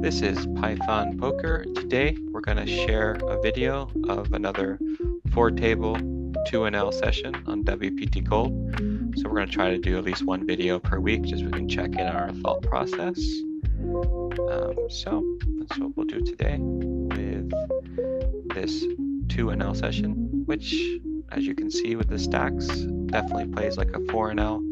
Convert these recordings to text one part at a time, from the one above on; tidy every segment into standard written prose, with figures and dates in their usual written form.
This is Python Poker. Today we're going to share a video of another 4-table 2NL session on WPT Gold. So we're going to try to do at least one video per week just so we can check in our thought process. So that's what we'll do today with this 2NL session, which, as you can see with the stacks, definitely plays like a 4NL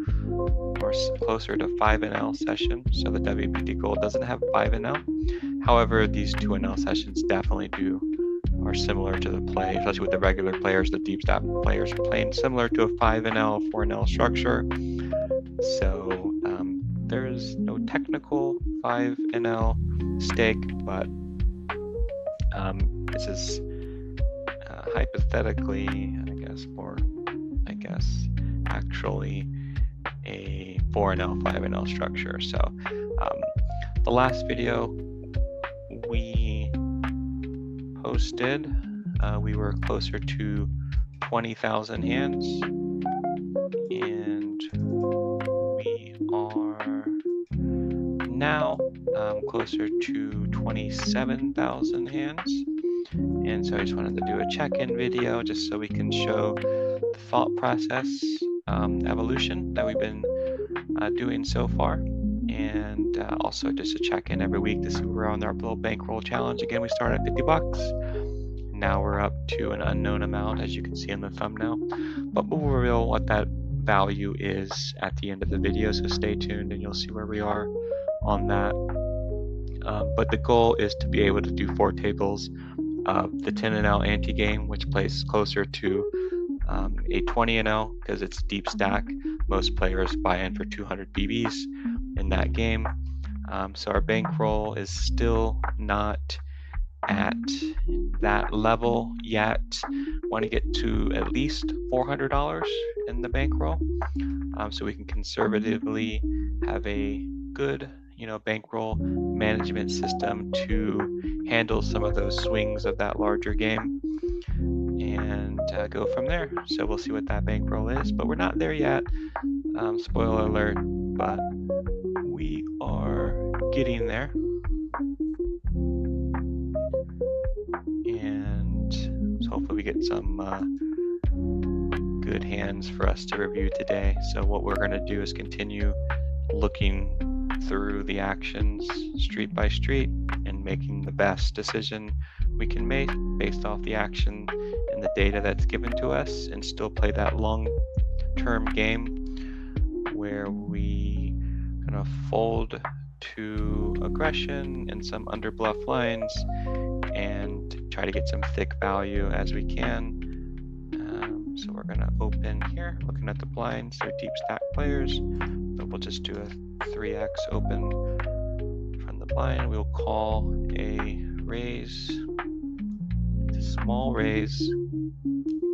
or closer to 5NL session. So the WPT Gold doesn't have 5NL. However, these 2NL sessions definitely are similar to the play, especially with the regular players. The deep stack players are playing similar to a 5NL, 4NL structure. So there's no technical 5NL stake, but this is hypothetically, actually a 4NL, 5NL structure. So the last video we posted, we were closer to 20,000 hands, and we are now closer to 27,000 hands. And so I just wanted to do a check-in video just so we can show the thought process evolution that we've been doing so far, and also just a check-in every week to see where we're on our little bankroll challenge. Again, we started at 50 bucks. Now we're up to an unknown amount, as you can see in the thumbnail, but we'll reveal what that value is at the end of the video, so stay tuned and you'll see where we are on that. But the goal is to be able to do 4 tables of the 10NL anti-game, which plays closer to a 20NL because it's deep stack. Most players buy in for 200 BBs in that game. So our bankroll is still not at that level yet. Want to get to at least $400 in the bankroll, so we can conservatively have a good bankroll management system to handle some of those swings of that larger game and go from there. So we'll see what that bankroll is, but we're not there yet. Spoiler alert, but we are getting there. And so hopefully we get some good hands for us to review today. So what we're going to do is continue looking through the actions street by street and making the best decision we can make based off the action and the data that's given to us, and still play that long-term game where we kind of fold to aggression and some underbluff lines and try to get some thick value as we can. So we're going to open here, looking at the blinds. They're deep stack players, but we'll just do a 3x open from the blind. We'll call a raise, a small raise,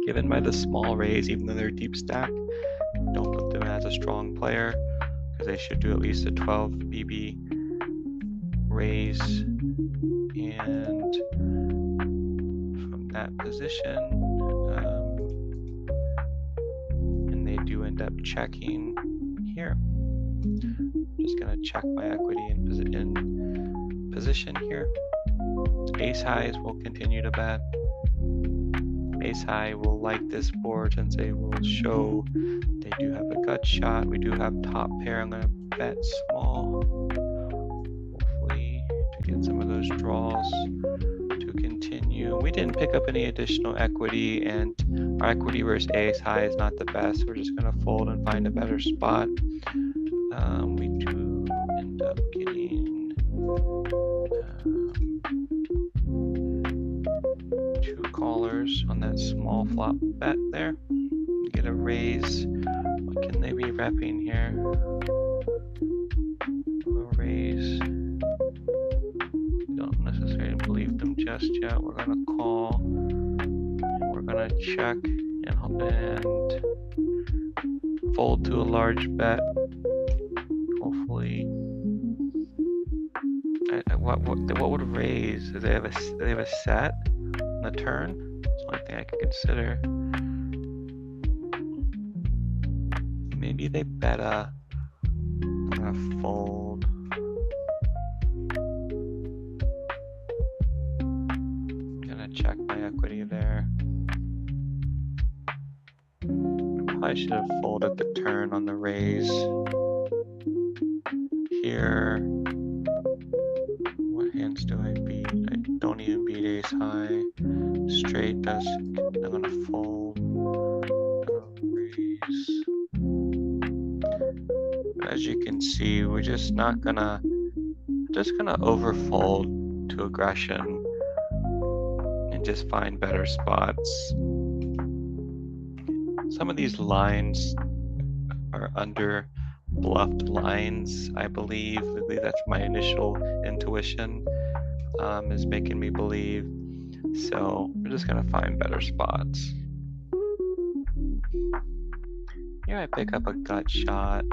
given by the small raise, even though they're deep stack. Don't put them as a strong player because they should do at least a 12 BB raise, and from that position, and they do end up checking here. I'm just going to check my equity in position here. Ace highs will continue to bet. Ace high will like this board since they will show they do have a gut shot. We do have top pair. I'm going to bet small, hopefully to get some of those draws to continue. We didn't pick up any additional equity, and our equity versus ace high is not the best. We're just going to fold and find a better spot. We do end up getting 2 callers on that small flop bet there. We get a raise. What can they be repping here? A raise. Don't necessarily believe them just yet. We're gonna call. We're gonna check and fold to a large bet. Hopefully. What would raise? Do they have a set on the turn? That's the only thing I can consider. Maybe they bet a fold. check my equity there. I should have folded the turn on the raise here. What hands do I beat? I don't even beat ace high. Straight does. I'm gonna fold. Raise. But as you can see, we're just gonna overfold to aggression and just find better spots. Some of these lines are under bluffed lines, I believe. At least that's my initial intuition, is making me believe. So we're just gonna find better spots. Here I pick up a gut shot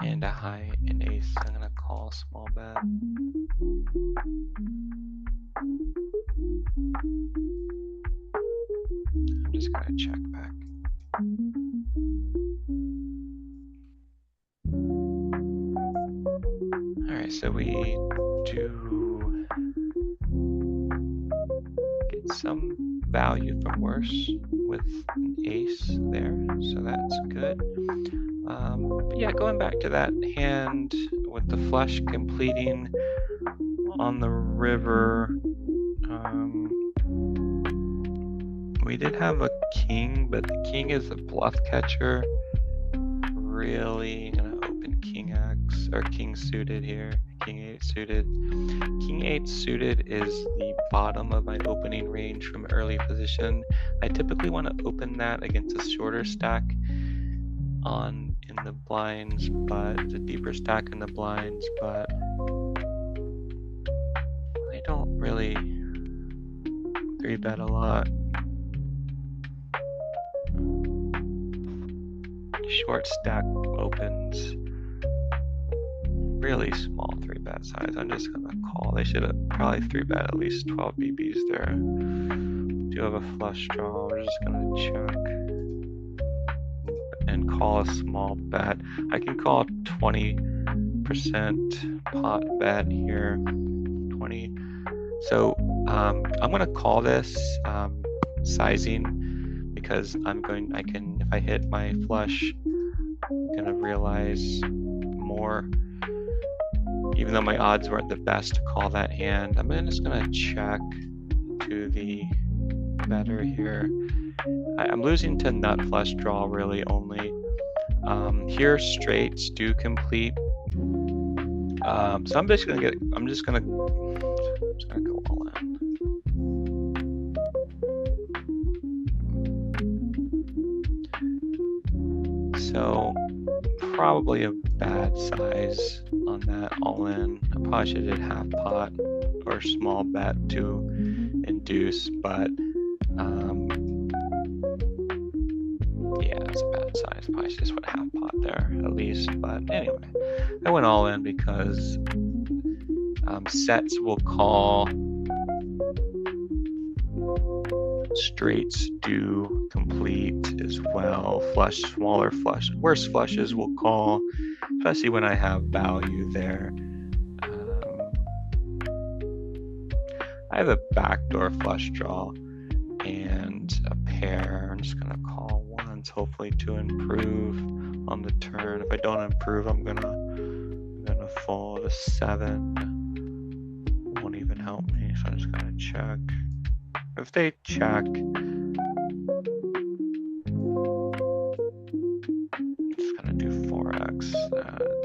and a high and ace. I'm gonna call a small bet. I'm just gonna check back. All right, so we do get some value from worse with an ace there, so that's good. But yeah, going back to that hand with the flush completing on the river, we did have a king, but the king is a bluff catcher. Really gonna open king X or king suited here, king 8 suited. King 8 suited is the bottom of my opening range from early position. I typically want to open that against a shorter stack in the blinds, but it's a deeper stack in the blinds, but I don't really 3-bet a lot. Short stack opens really small 3-bet size. I'm just gonna call. They should have probably 3-bet at least 12 BBs there. Do have a flush draw. We're just gonna check and call a small bet. I can call 20% pot bet here. 20. So I'm gonna call this sizing, because I can, if I hit my flush, I'm gonna realize more. Even though my odds weren't the best to call that hand, I'm just gonna check to the better here. I'm losing to nut flush draw really only. Here straights do complete. So I'm just gonna go all in. So probably a bad size on that all in. I probably should have did half pot or small bet to induce, but yeah, it's a bad size. Probably should just went half pot there at least. But anyway, I went all in because sets will call. Straights do complete as well. Flush, smaller flush, worse flushes will call, especially when I have value there. I have a backdoor flush draw and a pair. I'm just gonna call once, hopefully to improve on the turn. If I don't improve, I'm gonna fold a 7. Won't even help me, so I'm just gonna check. If they check, I'm just gonna do 4x.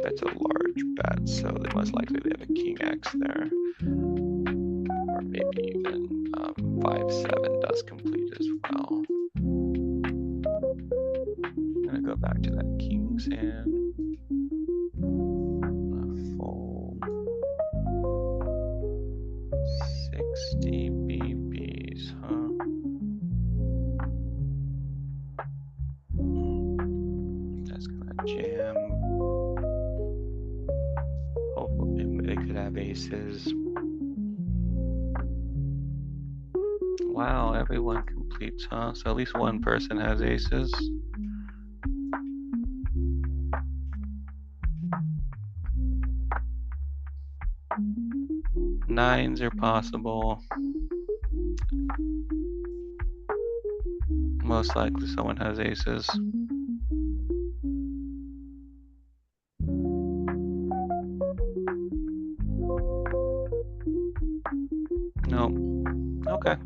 That's a large bet, so they most likely have a king X there, or maybe even 5-7 does complete as well. I'm gonna go back to that king's hand. Fold 60 BBs, huh? That's gonna jam. Hopefully they could have aces. Wow, everyone completes, huh? So at least one person has aces. Nines are possible. Most likely someone has aces. Nope. Okay.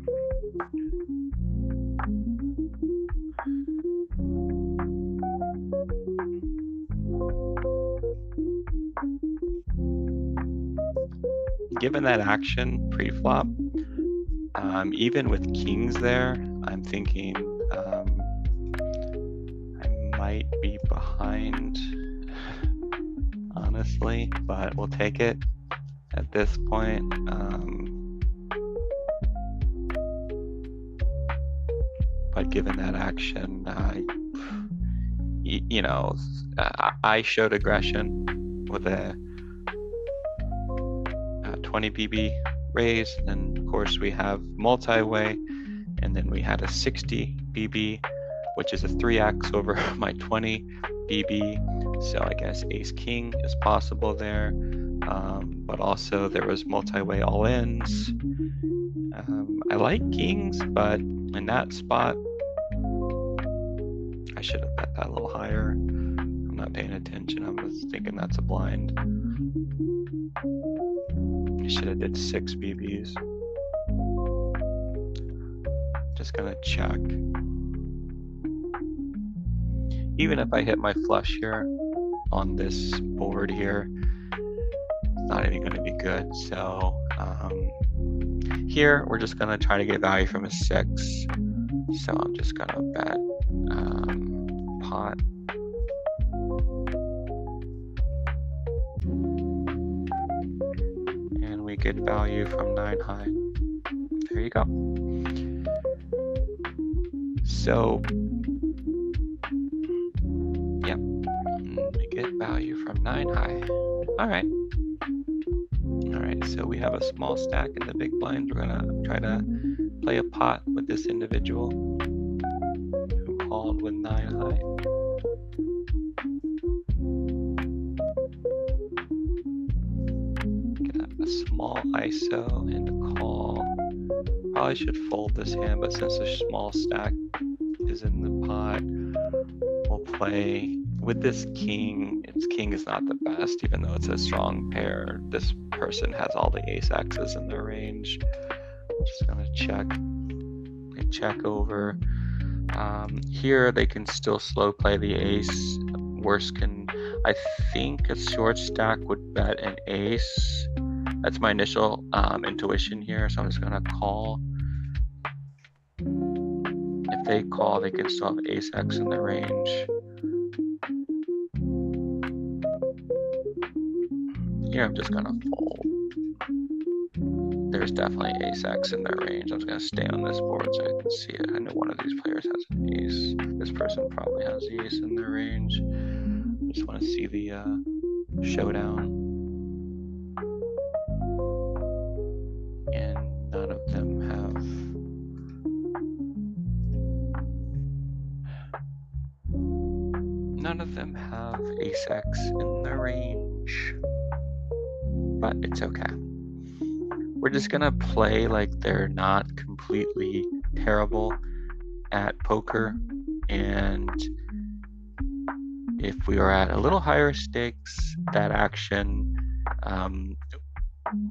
Given that action pre-flop, even with kings there, I'm thinking I might be behind, honestly, but we'll take it at this point. But given that action, you know, I showed aggression with a 20 BB raise, and of course we have multi-way, and then we had a 60 BB, which is a 3x over my 20 BB. So I guess ace king is possible there, but also there was multi-way all-ins. I like kings, but in that spot, I should have bet that a little higher. I'm not paying attention. I was thinking that's a blind. I should have did 6 BBs. Just gonna check. Even if I hit my flush here on this board here, it's not even gonna be good. So here we're just gonna try to get value from a 6. So I'm just gonna bet pot. And we get value from 9 high. There you go. So, yep, we get value from 9 high. All right. All right, so we have a small stack in the big blind. We're gonna try to play a pot with this individual who called with 9 high. A small ISO and a call. Probably should fold this hand, but since the small stack is in the pot, we'll play with this king. Its king is not the best, even though it's a strong pair. This person has all the ace X's in their range. Just gonna check. They check over. Here they can still slow play the ace. Worst can, I think a short stack would bet an ace. That's my initial intuition here, so I'm just gonna call. If they call, they can still have ace X in their range. Here I'm just gonna fold. There's definitely ace X in their range. I'm just gonna stay on this board so I can see it. I know one of these players has an ace. This person probably has the ace in their range. I just wanna see the showdown. None of them have ace X in the range, but it's okay. We're just gonna play like they're not completely terrible at poker, and if we are at a little higher stakes, that action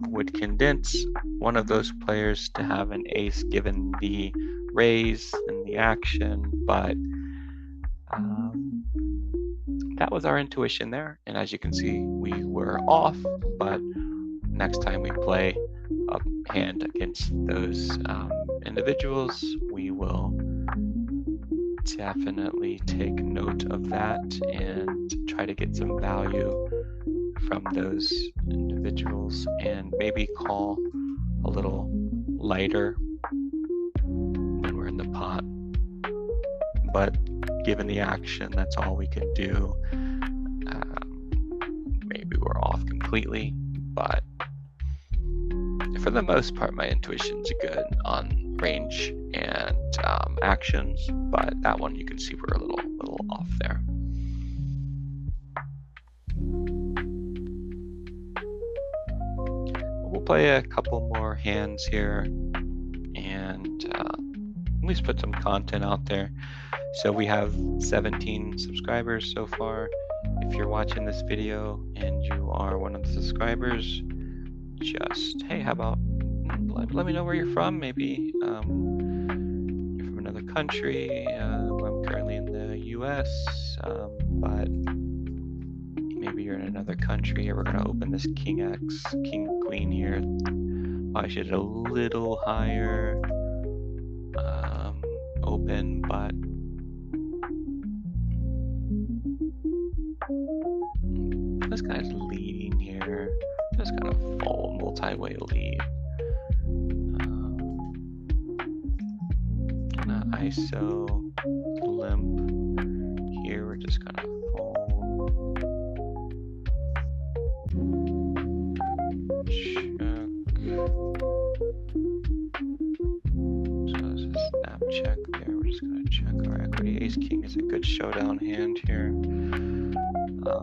would condense one of those players to have an ace given the raise and the action, but that was our intuition there, and as you can see, we were off, but next time we play a hand against those individuals, we will definitely take note of that and try to get some value from those individuals and maybe call a little lighter when we're in the pot. But given the action, that's all we can do. Maybe we're off completely, but for the most part, my intuition's good on range and actions, but that one you can see we're a little off there. we'll play a couple more hands here and at least put some content out there. So we have 17 subscribers so far. If you're watching this video and you are one of the subscribers, just, hey, how about let me know where you're from. Maybe you're from another country. I'm currently in the US, but maybe you're in another country. We're gonna open this King X, King Queen here. I should a little higher open, but this guy's leading here. Just gonna fold multi-way lead. Gonna ISO limp here. We're just gonna fold. Check. So this is snap check there. We're just gonna check our equity. Ace King is a good showdown hand here. At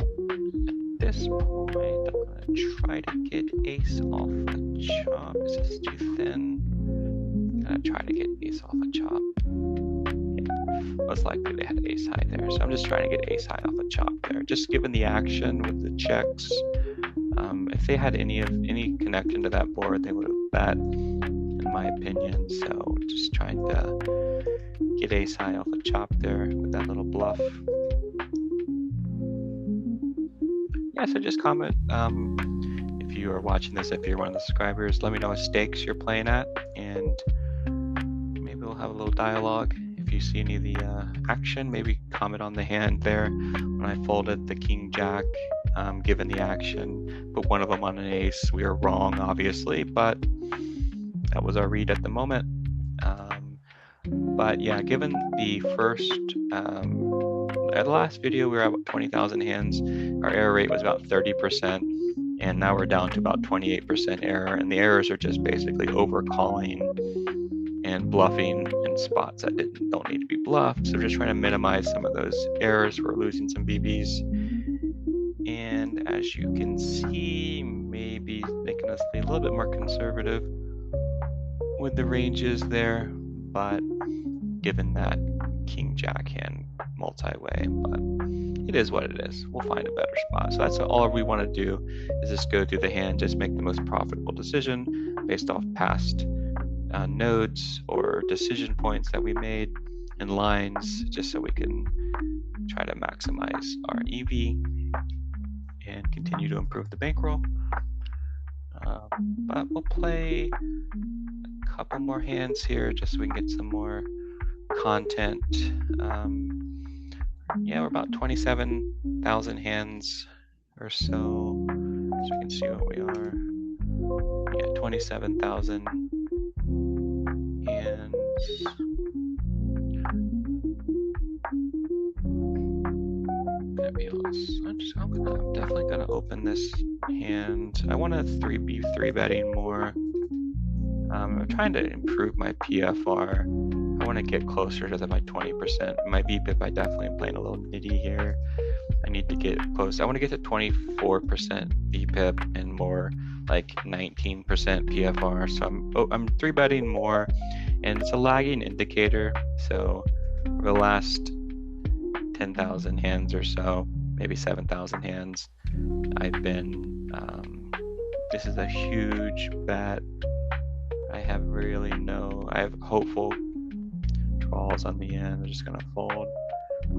this point, I'm gonna try to get ace off a chop. Is this too thin? I'm gonna try to get ace off a chop. Yeah, most likely they had ace high there, so I'm just trying to get ace high off a chop there. Just given the action with the checks, if they had any connection to that board, they would have bet, in my opinion. So just trying to get ace high off a chop there with that little bluff. Yeah, so just comment if you are watching this, if you're one of the subscribers, let me know what stakes you're playing at, and maybe we'll have a little dialogue. If you see any of the action, maybe comment on the hand there. When I folded the King Jack, given the action, put one of them on an ace. We were wrong, obviously, but that was our read at the moment. But yeah, given the first, at the last video, we were at about 20,000 hands. Our error rate was about 30%, and now we're down to about 28% error. And the errors are just basically overcalling and bluffing in spots that don't need to be bluffed. So we're just trying to minimize some of those errors. We're losing some BBs. And as you can see, maybe making us be a little bit more conservative with the ranges there, but given that King Jack hand multi-way, but it is what it is. We'll find a better spot. So that's all we want to do, is just go through the hand, just make the most profitable decision based off past nodes or decision points that we made in lines, just so we can try to maximize our EV and continue to improve the bankroll. But we'll play a couple more hands here just so we can get some more content. Yeah, we're about 27,000 hands or so. So we can see what we are. Yeah, 27,000 hands. I'm definitely gonna open this hand. I want to be three betting more. I'm trying to improve my PFR. I want to get closer to my 20%. My VPIP, I definitely am playing a little nitty here. I need to get close. I want to get to 24% VPIP and more like 19% PFR. So I'm three betting more, and it's a lagging indicator. So for the last 10,000 hands or so, maybe 7,000 hands, I've been, this is a huge bet. I have hopeful draws on the end. I'm just gonna fold,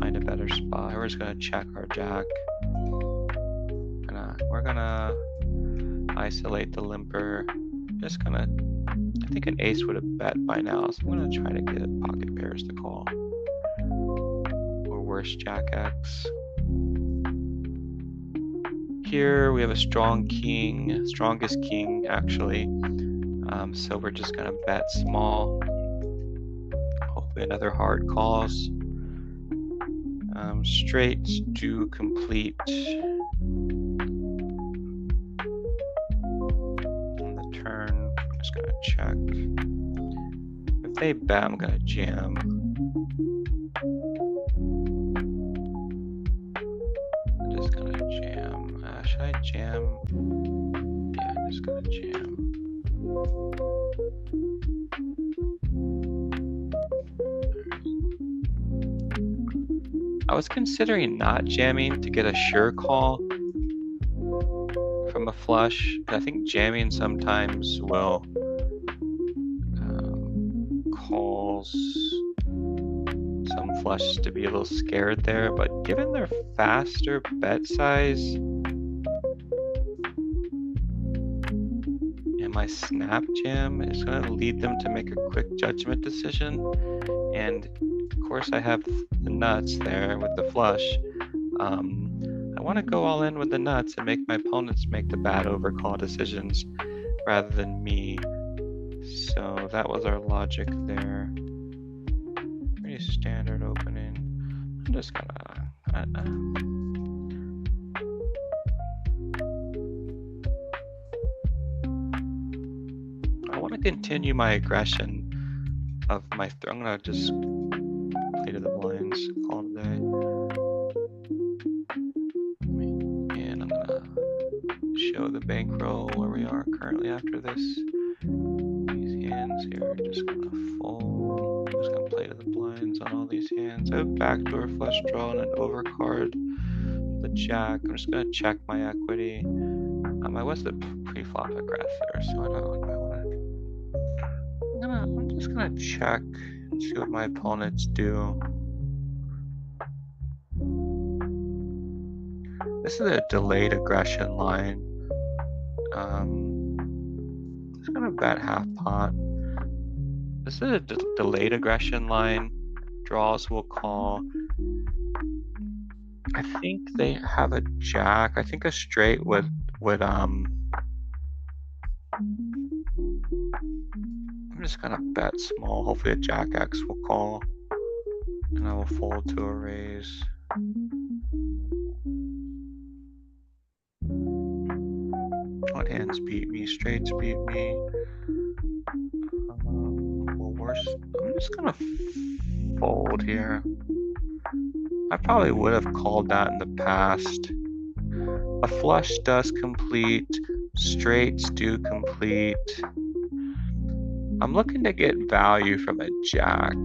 find a better spot. We're just gonna check our jack. We're gonna isolate the limper. I think an ace would have bet by now, so I'm gonna try to get pocket pairs to call. Or worse, Jack X. Here we have a strong king, strongest king actually. So we're just gonna bet small. Hopefully another hard calls. Straights do complete. On the turn, I'm just gonna check. If they bet, I'm gonna jam. I'm just gonna jam. Should I jam? Yeah, I'm just gonna jam. I was considering not jamming to get a sure call from a flush. I think jamming sometimes will cause some flush to be a little scared there, but given their faster bet size and my snap jam is going to lead them to make a quick judgment decision, and of course I have the nuts there with the flush. I want to go all in with the nuts and make my opponents make the bad overcall decisions rather than me. So that was our logic there. Pretty standard opening. I'm just gonna I want to continue my aggression of my I'm gonna just play to the blinds all day. And I'm gonna show the bankroll where we are currently after this. These hands here are just gonna fold. I'm just gonna play to the blinds on all these hands. I have backdoor flush draw and an overcard. The jack. I'm just gonna check my equity. I was the pre-flop aggressor, so I don't know what I want to. I'm just gonna check and see what my opponents do. This is a delayed aggression line. I'm just gonna bet half pot. This is a delayed aggression line. Draws will call. I think they have a jack. I think a straight would I'm just gonna bet small. Hopefully a jack X will call, and I will fold to a raise. What hands beat me? Straights beat me. Well, worse. I'm just gonna fold here. I probably would have called that in the past. A flush does complete. Straights do complete. I'm looking to get value from a jack.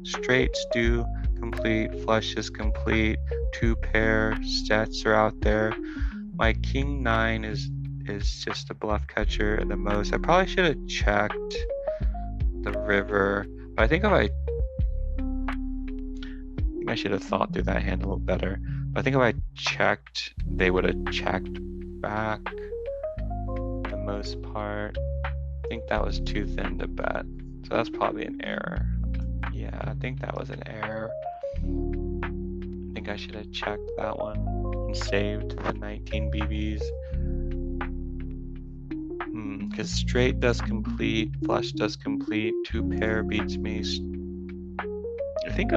Straights do complete. Flushes complete. Two pair sets are out there. My king nine is just a bluff catcher at the most. I probably should have checked the river, but I think I should have thought through that hand a little better. But I think if I checked, they would have checked back for the most part. I think that was too thin to bet. So that's probably an error. Yeah, I think that was an error. I think I should have checked that one and saved the 19 BBs. Because straight does complete, flush does complete, two pair beats me. I think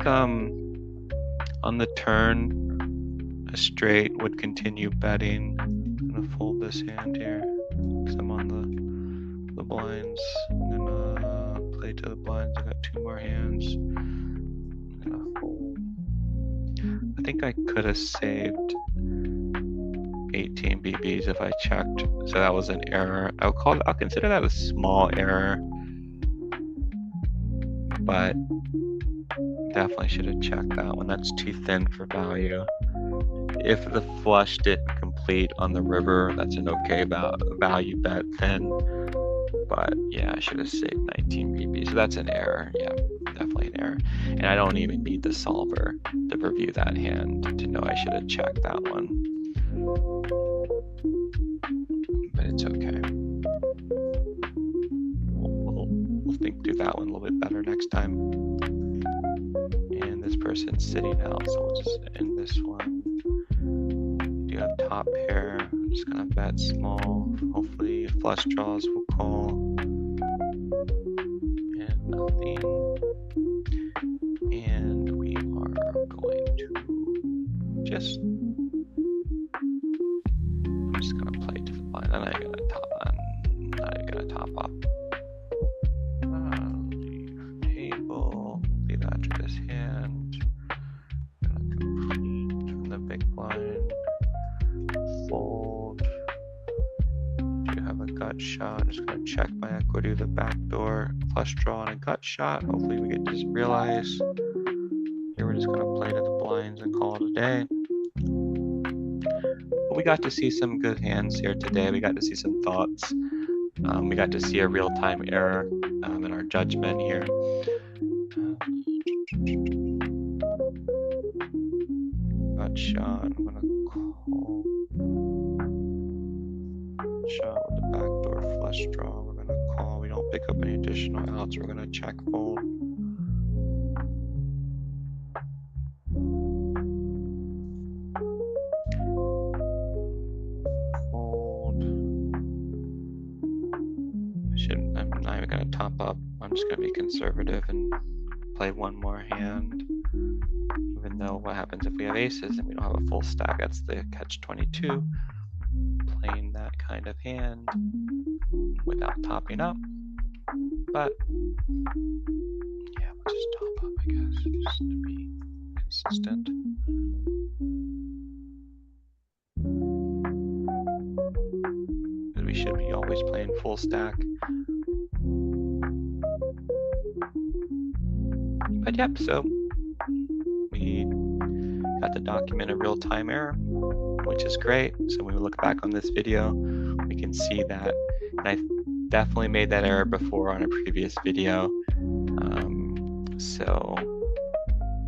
on the turn, a straight would continue betting. I'm gonna fold this hand here because I'm on the blinds. I'm gonna play to the blinds. I got two more hands. I'm gonna fold. I think I could have saved 18 BBs if I checked. So that was an error. I'll consider that a small error, but definitely should have checked that one. That's too thin for value. If the flush didn't complete on the river, that's an okay value bet then. But yeah, I should have saved 19 BB. So that's an error. Yeah, definitely an error. And I don't even need the solver to review that hand to know I should have checked that one. But it's okay. We'll think through that one a little bit better next time. And this person's sitting out, so we'll just end this one. Do have top pair. I'm just gonna bet small. Hopefully flush draws will call. And nothing. And we are going to just I'm just gonna play to the blind. I'm not gonna top on. Not even gonna top up. Leave table. Leave after this hand. Gonna complete from the big blind. Fold. Do you have a gut gut shot. I'm just going to check my equity with a backdoor, flush draw, and a gut shot. Hopefully we get to realize. Here we're just going to play to the blinds and call it a day. But we got to see some good hands here today. We got to see some thoughts. We got to see a real-time error in our judgment here. Gut shot. I'm going to call. Shot with the backdoor flush draw. We're going to call. We don't pick up any additional outs. We're going to check fold. I'm not even going to top up. I'm just going to be conservative and play one more hand. Even though what happens if we have aces and we don't have a full stack? That's the catch-22. Playing that kind of hand without topping up. But yeah, we'll just top up, I guess, just to be consistent. We should be always playing full stack. But yep, so we got to document a real-time error, which is great. So when we look back on this video, we can see that. And I definitely made that error before on a previous video. So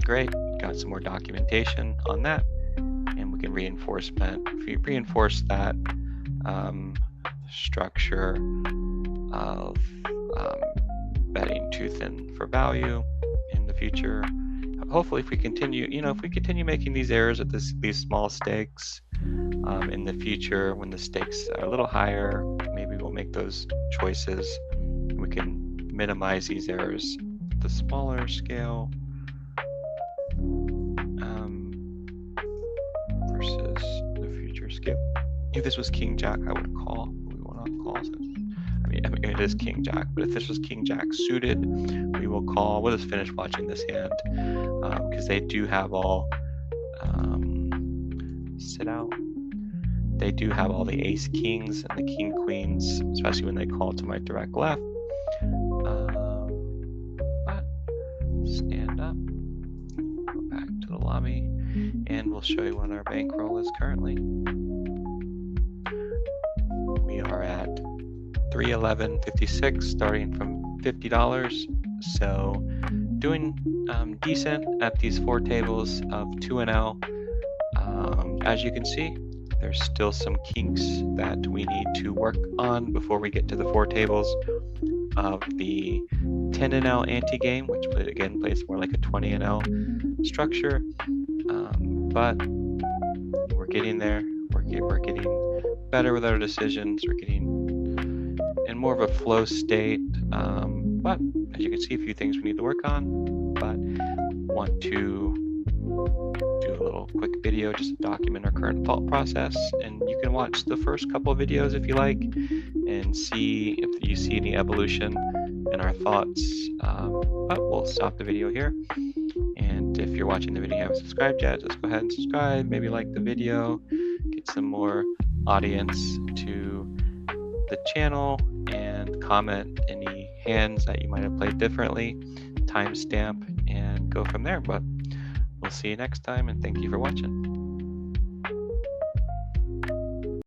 great, got some more documentation on that, and we can reinforce that structure of betting too thin for value in the future. Hopefully, if we continue, making these errors at these small stakes in the future, when the stakes are a little higher, maybe we'll make those choices. We can minimize these errors at the smaller scale versus the future scale. If this was King Jack, I would call. We will not call. I mean, it is King Jack, but if this was King Jack suited, we will call. We'll just finish watching this hand because they do have all sit out. They do have all the ace kings and the king queens, especially when they call to my direct left. But stand up, go back to the lobby, and we'll show you what our bankroll is currently. We are at $311.56, starting from $50. So doing decent at these 4 tables of 2-0. As you can see, there's still some kinks that we need to work on before we get to the 4 tables of the 10-0 anti-game, which again plays more like a 20-0 structure. But we're getting there. We're getting better with our decisions. We're getting in more of a flow state. But as you can see, a few things we need to work on. But want to do a little quick video just to document our current thought process. And you can watch the first couple of videos if you like and see if you see any evolution in our thoughts. But we'll stop the video here. And if you're watching the video and you haven't subscribed yet, just go ahead and subscribe. Maybe like the video, get some more audience to the channel, and comment any hands that you might have played differently, timestamp, and go from there. But we'll see you next time, and thank you for watching.